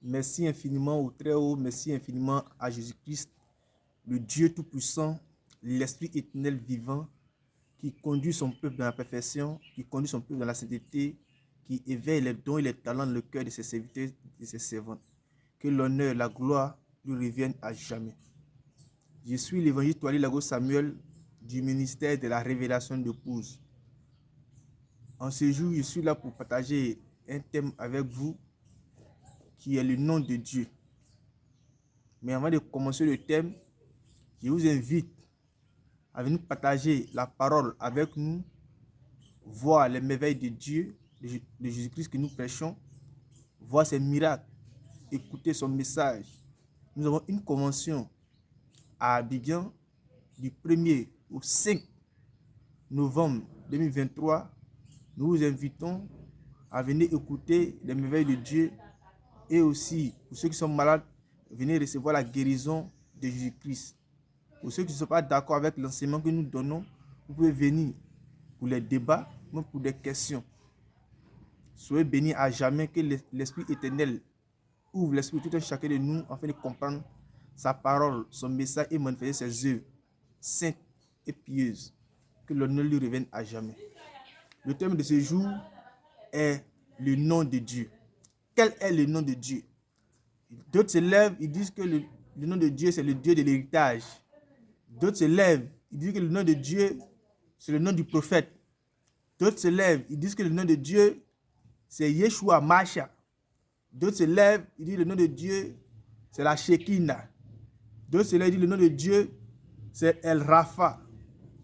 Merci infiniment au Très-Haut, merci infiniment à Jésus-Christ, le Dieu Tout-Puissant, l'Esprit éternel vivant, qui conduit son peuple dans la perfection, qui conduit son peuple dans la sainteté, qui éveille les dons et les talents dans le cœur de ses serviteurs et de ses servantes. Que l'honneur, la gloire lui reviennent à jamais. Je suis l'évangile Toali Lago Samuel du ministère de la révélation d'épouse. En ce jour, je suis là pour partager un thème avec vous qui est le nom de Dieu. Mais avant de commencer le thème, je vous invite à venir partager la parole avec nous, voir les merveilles de Dieu, de Jésus-Christ que nous prêchons, voir ses miracles, écouter son message. Nous avons une convention à Abidjan du 1er au 5 novembre 2023. Nous vous invitons à venir écouter les merveilles de Dieu et aussi, pour ceux qui sont malades, venez recevoir la guérison de Jésus-Christ. Pour ceux qui ne sont pas d'accord avec l'enseignement que nous donnons, vous pouvez venir pour les débats, même pour des questions. Soyez bénis à jamais, que l'Esprit éternel ouvre l'esprit de tout un chacun de nous afin de comprendre sa parole, son message et manifester ses œuvres saintes et pieuses. Que l'honneur lui revienne à jamais. Le thème de ce jour est le nom de Dieu. Quel est le nom de Dieu? D'autres se lèvent, ils disent que le nom de Dieu, c'est le Dieu de l'héritage. D'autres se lèvent, ils disent que le nom de Dieu, c'est le nom du prophète. D'autres se lèvent, ils disent que le nom de Dieu, c'est Yeshua Masha. D'autres se lèvent, ils disent que le nom de Dieu, c'est la Shekinah. D'autres se lèvent, ils disent que le nom de Dieu, c'est El Rafa.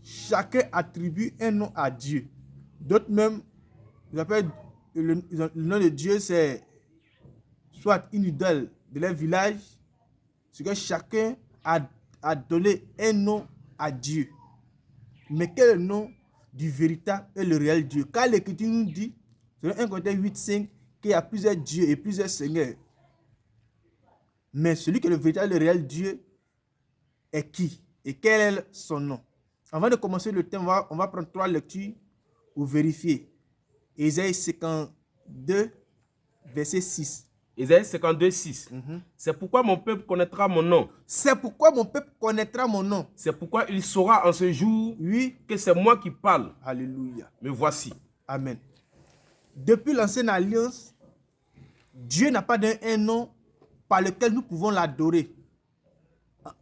Chacun attribue un nom à Dieu. D'autres même, ils appellent le nom de Dieu, c'est soit une idole de leur village, c'est que chacun a donné un nom à Dieu. Mais quel est le nom du véritable et le réel Dieu? Car l'Écriture nous dit, dans 1 Corinthiens 8:5, qu'il y a plusieurs dieux et plusieurs seigneurs. Mais celui qui est le véritable et le réel Dieu est qui? Et quel est son nom? Avant de commencer le thème, on va prendre 3 lectures pour vérifier. Ésaïe 52, verset 6. Ésaïe 52, 6. C'est pourquoi mon peuple connaîtra mon nom. C'est pourquoi mon peuple connaîtra mon nom. C'est pourquoi il saura en ce jour, oui, que c'est moi qui parle. Alléluia. Me voici. Amen. Depuis l'ancienne alliance, Dieu n'a pas donné un nom par lequel nous pouvons l'adorer.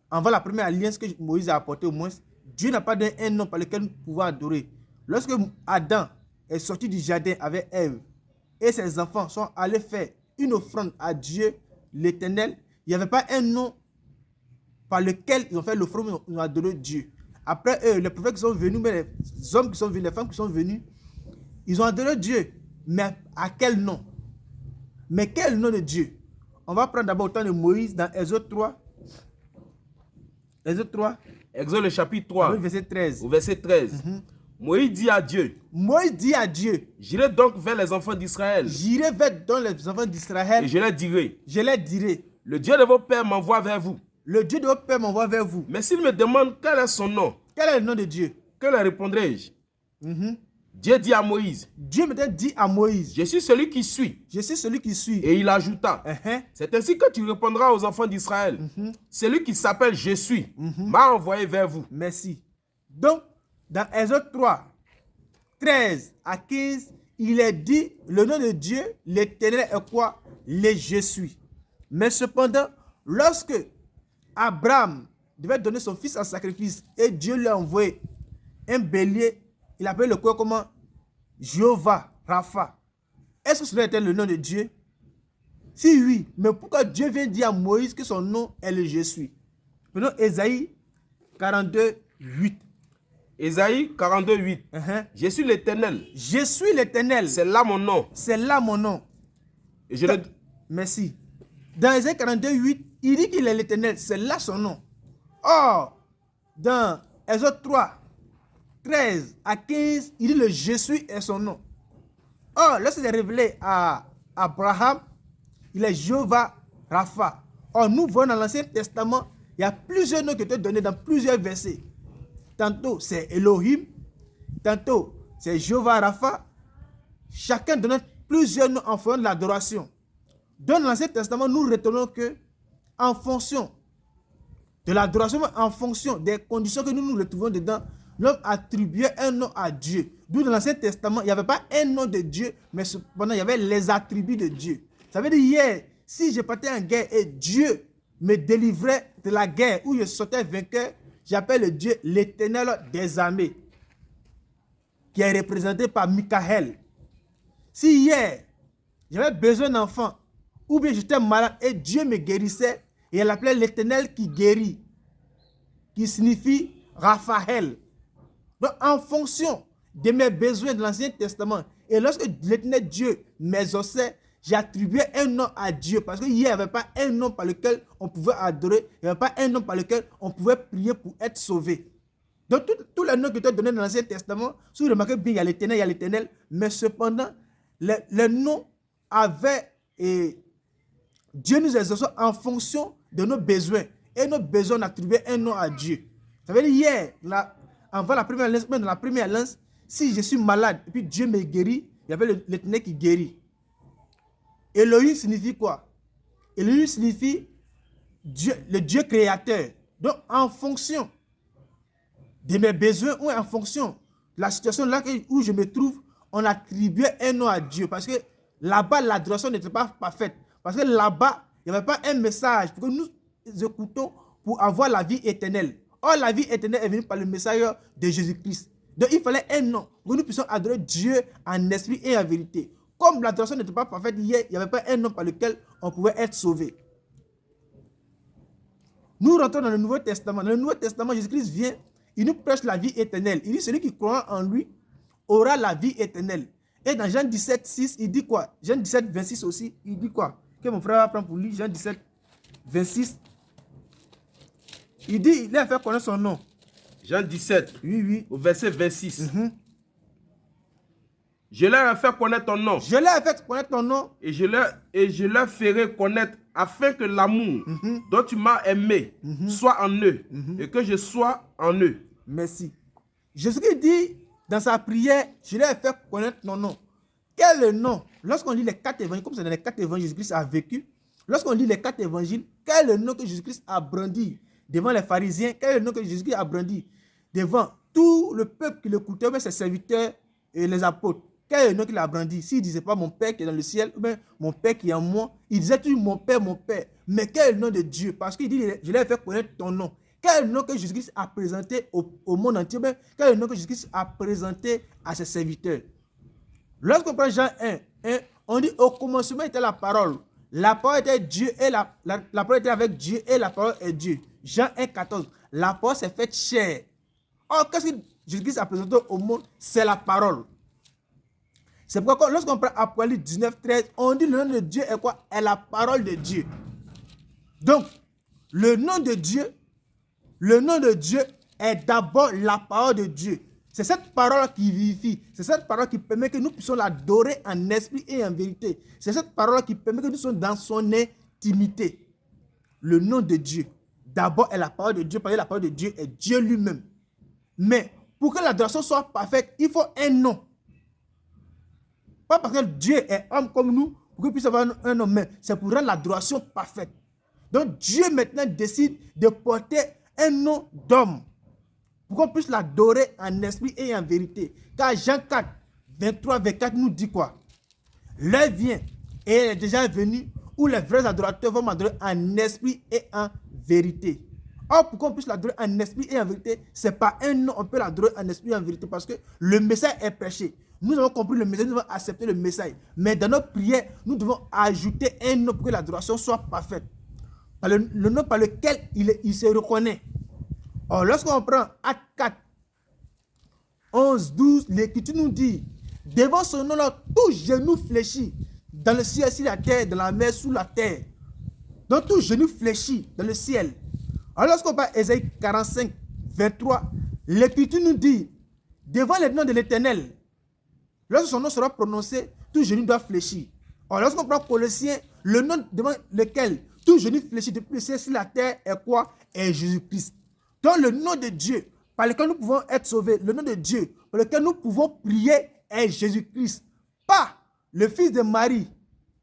Avant la première alliance que Moïse a apportée au moins, Dieu n'a pas donné un nom par lequel nous pouvons adorer. Lorsque Adam est sorti du jardin avec Ève et ses enfants sont allés faire une offrande à Dieu, l'Éternel, il n'y avait pas un nom par lequel ils ont fait l'offrande, ils ont adoré Dieu. Après eux, les prophètes qui sont venus, mais les hommes qui sont venus, les femmes qui sont venus, ils ont adoré Dieu. Mais à quel nom? Mais quel nom de Dieu? On va prendre d'abord le temps de Moïse dans Exode 3. Exode 3. Exode le chapitre 3. Verset 13. Au verset 13. Moïse dit à Dieu. Moïse dit à Dieu. J'irai donc vers les enfants d'Israël. J'irai vers donc les enfants d'Israël. Et je leur dirai. Je leur dirai. Le Dieu de vos pères m'envoie vers vous. Le Dieu de vos pères m'envoie vers vous. Mais s'il me demande quel est son nom. Quel est le nom de Dieu? Que leur répondrai-je? Dieu dit à Moïse. Dieu me dit à Moïse. Je suis celui qui suis. Je suis celui qui suis. Et il ajouta. C'est ainsi que tu répondras aux enfants d'Israël. Celui qui s'appelle Je suis m'a envoyé vers vous. Merci. Donc, dans Exode 3, 13 à 15, il est dit, le nom de Dieu, l'Éternel est quoi? Le Je suis. Mais cependant, lorsque Abraham devait donner son fils en sacrifice et Dieu lui a envoyé un bélier, il appelle le quoi comment? Jéhovah, Rapha. Est-ce que cela était le nom de Dieu? Si oui, mais pourquoi Dieu vient dire à Moïse que son nom est le Je suis? Prenons Ésaïe 42, 8. Ésaïe 42, 8. Je suis l'Éternel. Je suis l'Éternel. C'est là mon nom. C'est là mon nom. Et je Merci. Dans Ésaïe 42, 8, il dit qu'il est l'Éternel. C'est là son nom. Or, dans Exode 3, 13 à 15, il dit le Je suis est son nom. Or, lorsqu'il est révélé à Abraham, il est Jéhovah Rapha. Or, nous voyons dans l'Ancien Testament, il y a plusieurs noms qui étaient donnés dans plusieurs versets. Tantôt, c'est Elohim. Tantôt, c'est Jéhovah Rapha. Chacun donne plusieurs noms en faisant de l'adoration. Dans l'Ancien Testament, nous retenons que en fonction de l'adoration, en fonction des conditions que nous nous retrouvons dedans, l'homme attribuait un nom à Dieu. D'où dans l'Ancien Testament, il n'y avait pas un nom de Dieu, mais cependant, il y avait les attributs de Dieu. Ça veut dire, hier, si je partais en guerre et Dieu me délivrait de la guerre où je sortais vainqueur, j'appelle le Dieu l'Éternel des armées, qui est représenté par Michael. Si hier, j'avais besoin d'enfants, ou bien j'étais malade et Dieu me guérissait, et elle appelait l'Éternel qui guérit, qui signifie Raphaël. Donc, en fonction de mes besoins de l'Ancien Testament, et lorsque l'Éternel Dieu m'exauçait, j'attribuais un nom à Dieu, parce qu'il n'y avait pas un nom par lequel on pouvait adorer, il n'y avait pas un nom par lequel on pouvait prier pour être sauvé. Donc, tous les noms que tu as donnés dans l'Ancien Testament, si vous remarquez bien, il y a l'Éternel, mais cependant, les noms avaient, et Dieu nous exauce en fonction de nos besoins. Et nos besoins, on attribuait un nom à Dieu. Ça veut dire, hier, avant la première alliance, même dans la première alliance, si je suis malade, et puis Dieu me guérit, il y avait l'Éternel qui guérit. Elohim signifie quoi? Elohim signifie Dieu, le Dieu créateur. Donc, en fonction de mes besoins ou en fonction de la situation là où je me trouve, on attribuait un nom à Dieu. Parce que là-bas, l'adoration n'était pas parfaite. Parce que là-bas, il n'y avait pas un message pour que nous écoutons pour avoir la vie éternelle. Or, la vie éternelle est venue par le message de Jésus-Christ. Donc, il fallait un nom pour que nous puissions adorer Dieu en esprit et en vérité. Comme l'adoration n'était pas parfaite hier, il n'y avait pas un nom par lequel on pouvait être sauvé. Nous rentrons dans le Nouveau Testament. Dans le Nouveau Testament, Jésus-Christ vient, il nous prêche la vie éternelle. Il dit, celui qui croit en lui aura la vie éternelle. Et dans Jean 17, 6, il dit quoi? Jean 17, 26 aussi, il dit quoi? Que mon frère va prendre pour lui, Jean 17, 26. Il dit, il a fait connaître son nom. Jean 17, oui. au verset 26. Je leur ai fait connaître ton nom. Je leur ai fait connaître ton nom. Et je leur ferai connaître afin que l'amour dont tu m'as aimé soit en eux et que je sois en eux. Merci. Jésus-Christ dit dans sa prière, je leur ai fait connaître ton nom. Quel est le nom? Lorsqu'on lit les 4 évangiles, comme c'est dans les 4 évangiles Jésus-Christ a vécu, lorsqu'on lit les 4 évangiles, quel est le nom que Jésus-Christ a brandi devant les pharisiens? Quel est le nom que Jésus-Christ a brandi devant tout le peuple qui l'écoutait, même ses serviteurs et les apôtres? Quel est le nom qu'il a brandi? S'il ne disait pas mon Père qui est dans le ciel, ou bien mon Père qui est en moi, il disait toujours mon Père, mon Père. Mais quel est le nom de Dieu? Parce qu'il dit, je l'ai fait connaître ton nom. Quel est le nom que Jésus-Christ a présenté au monde entier? Quel est le nom que Jésus-Christ a présenté à ses serviteurs? Lorsqu'on prend Jean 1, on dit au commencement était la parole. La parole était Dieu et la parole était avec Dieu et la parole est Dieu. Jean 1, 14. La parole s'est faite chair. Or, qu'est-ce que Jésus-Christ a présenté au monde? C'est la parole. C'est pourquoi lorsqu'on prend Apocalypse 19, 13, on dit le nom de Dieu est quoi? Est la parole de Dieu. Donc, le nom de Dieu est d'abord la parole de Dieu. C'est cette parole qui vivifie. C'est cette parole qui permet que nous puissions l'adorer en esprit et en vérité. C'est cette parole qui permet que nous soyons dans son intimité. Le nom de Dieu, d'abord, est la parole de Dieu, parce que la parole de Dieu est Dieu lui-même. Mais pour que l'adoration soit parfaite, il faut un nom. Pas parce que Dieu est homme comme nous, pour qu'il puisse avoir un nom, mais c'est pour rendre l'adoration parfaite. Donc Dieu maintenant décide de porter un nom d'homme, pour qu'on puisse l'adorer en esprit et en vérité. Car Jean 4, 23, 24 nous dit quoi? L'heure vient, et elle est déjà venue, où les vrais adorateurs vont m'adorer en esprit et en vérité. Or, pour qu'on puisse l'adorer en esprit et en vérité, ce n'est pas un nom, on peut l'adorer en esprit et en vérité, parce que le message est prêché. Nous avons compris le message, nous devons accepter le message. Mais dans notre prière, nous devons ajouter un nom pour que l'adoration soit parfaite. Le nom par lequel il se reconnaît. Or, lorsqu'on prend Acte 4, 11, 12, l'Écriture nous dit, devant ce nom-là, tout genou fléchit, dans le ciel, sur la terre, dans la mer, sous la terre. Donc, tout genou fléchit dans le ciel. Alors, lorsqu'on prend Ésaïe 45, 23, l'Écriture nous dit, devant les noms de l'Éternel, lorsque son nom sera prononcé, tout genou doit fléchir. Alors, lorsqu'on prend Colossiens, le nom devant lequel tout genou fléchit depuis le ciel sur la terre est quoi? Est Jésus-Christ. Donc, le nom de Dieu par lequel nous pouvons être sauvés, le nom de Dieu par lequel nous pouvons prier est Jésus-Christ. Pas le fils de Marie,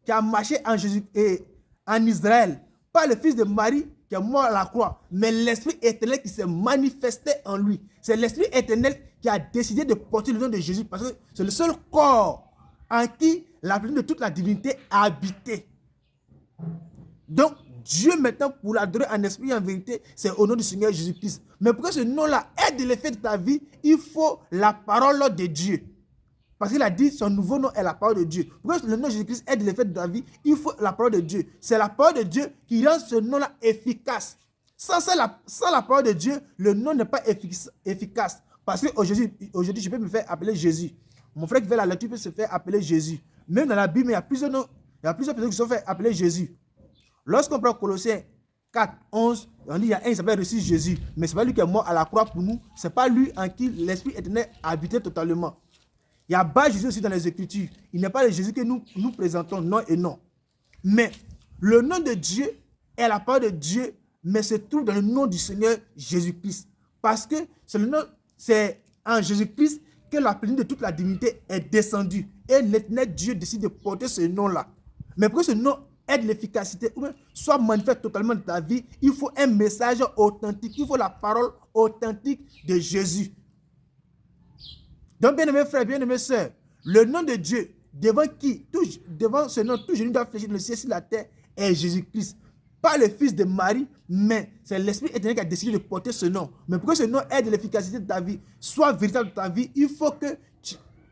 qui a marché en Jésus et en Israël, pas le fils de Marie qui est mort à la croix, mais l'Esprit éternel qui s'est manifesté en lui. C'est l'Esprit éternel qui a décidé de porter le nom de Jésus parce que c'est le seul corps en qui la plénitude de toute la divinité a habité. Donc, Dieu maintenant, pour l'adorer en esprit et en vérité, c'est au nom du Seigneur Jésus-Christ. Mais pour que ce nom-là aide l'effet de ta vie, il faut la parole de Dieu. Parce qu'il a dit, son nouveau nom est la parole de Dieu. Pour que le nom de Jésus-Christ aide l'effet de ta vie, il faut la parole de Dieu. C'est la parole de Dieu qui rend ce nom-là efficace. Sans la parole de Dieu, le nom n'est pas efficace. Parce qu'aujourd'hui, je peux me faire appeler Jésus. Mon frère qui fait la lecture peut se faire appeler Jésus. Même dans la Bible, il y a plusieurs noms, il y a plusieurs personnes qui se sont fait appeler Jésus. Lorsqu'on prend Colossiens 4, 11, on dit il y a un qui s'appelle aussi Jésus. Mais ce n'est pas lui qui est mort à la croix pour nous. Ce n'est pas lui en qui l'Esprit éternel a habité totalement. Il y a bas Jésus aussi dans les Écritures. Il n'est pas le Jésus que nous présentons, non et non. Mais le nom de Dieu est la parole de Dieu, mais se trouve dans le nom du Seigneur Jésus-Christ. Parce que c'est en Jésus-Christ que la plénitude de toute la divinité est descendue. Et l'éternel Dieu décide de porter ce nom-là. Mais pour que ce nom ait de l'efficacité, ou soit manifeste totalement dans ta vie, il faut un message authentique. Il faut la parole authentique de Jésus. Donc, bien-aimés frères, bien-aimés sœurs, le nom de Dieu, devant ce nom, tout genou doit fléchir dans le ciel sur la terre, est Jésus-Christ. Pas le fils de Marie, mais c'est l'Esprit éternel qui a décidé de porter ce nom. Mais pour que ce nom ait de l'efficacité de ta vie, soit véritable de ta vie, il faut que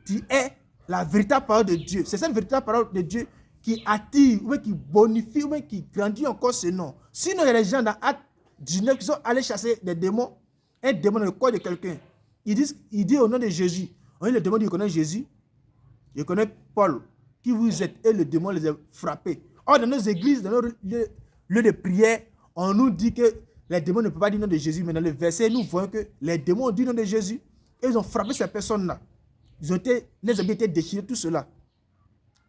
tu aies la véritable parole de Dieu. C'est cette véritable parole de Dieu qui attire, ou qui bonifie, ou qui grandit encore ce nom. Sinon, il y a des gens dans Acte 19 qui sont allés chasser des démons, un démon dans le corps de quelqu'un. Il dit au nom de Jésus. On dit le démon dit, il connaît Jésus, il connaît Paul, qui vous êtes, et le démon les a frappés. Or, dans nos églises, dans nos lieux de prière, on nous dit que les démons ne peuvent pas dire le nom de Jésus, mais dans le verset, nous voyons que les démons ont dit le nom de Jésus, et ils ont frappé ces personnes-là. Les habits étaient déchirés, tout cela.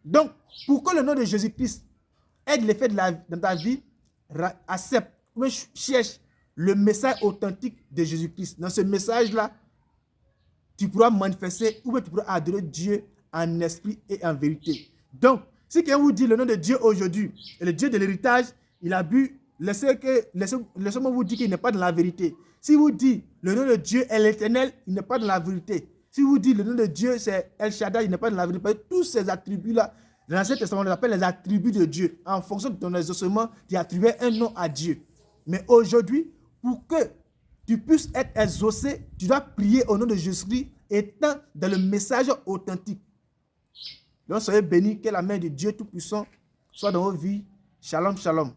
Donc, pour que le nom de Jésus-Christ ait de l'effet dans ta vie, accepte, cherche le message authentique de Jésus-Christ. Dans ce message-là, tu pourras manifester ou tu pourras adorer Dieu en esprit et en vérité. Donc, si quelqu'un vous dit le nom de Dieu aujourd'hui, et le Dieu de l'héritage, il a bu, laissez-moi vous dire qu'il n'est pas dans la vérité. Si vous dites le nom de Dieu est l'éternel, il n'est pas dans la vérité. Si vous dites le nom de Dieu c'est El Shaddai, il n'est pas dans la vérité. Parce que tous ces attributs-là, dans l'Ancien Testament, on les appelle les attributs de Dieu. En fonction de ton exaucement, tu attribues un nom à Dieu. Mais aujourd'hui, pour que tu puisses être exaucé, tu dois prier au nom de Jésus-Christ, étant dans le message authentique. Donc, soyez bénis, que la main de Dieu Tout-Puissant soit dans vos vies. Shalom, shalom.